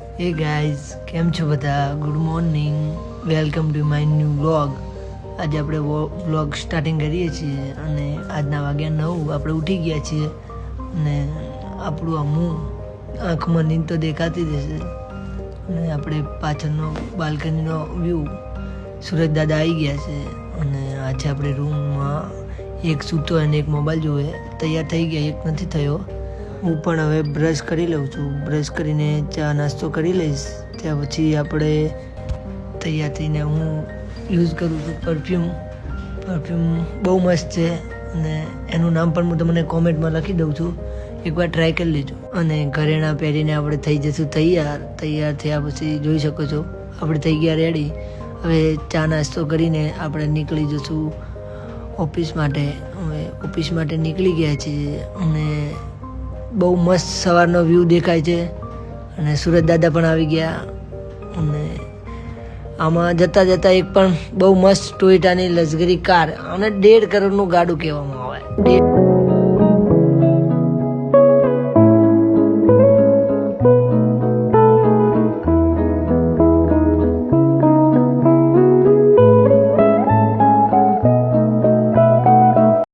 Hey guys, કેમ છો બધા? Good morning, welcome to my new vlog. આજે આપણે વ્લોગ સ્ટાર્ટિંગ કરીએ છીએ અને આજના વાગ્યા 9 આપણે ઉઠી ગયા છીએ અને આપણું આ મું આંખમાં નીંદ તો દેખાતી જ હશે અને આપણે પાછળનો બાલ્કનીનો વ્યૂ સુરજ દાદા આવી ગયા છે અને આજે આપણે રૂમમાં એક સૂતો અને એક મોબાઈલ જોવે તૈયાર થઈ ગયા, એક નથી થયો. હું પણ હવે બ્રશ કરી લઉં છું. બ્રશ કરીને ચા નાસ્તો કરી લઈશ. ત્યાં પછી આપણે તૈયાર થઈને હું યુઝ કરું છું પરફ્યુમ બહુ મસ્ત છે અને એનું નામ પણ હું તમને કોમેન્ટમાં લખી દઉં છું, એકવાર ટ્રાય કરી લેજો. અને ઘરેણાં પહેરીને આપણે થઈ જઈશું તૈયાર થયા પછી જોઈ શકો છો આપણે થઈ ગયા રેડી. હવે ચા નાસ્તો કરીને આપણે નીકળી જઈશું ઓફિસ માટે. હવે ઓફિસ માટે નીકળી ગયા છીએ અને બહુ મસ્ત સવારનો વ્યૂ દેખાય છે અને સુરજ દાદા પણ આવી ગયા. અને આમાં જતાં એક પણ બહુ મસ્ત ટોયોટાની લક્ઝરી કાર, અને 1.5 કરોડનું ગાડું કહેવામાં આવે.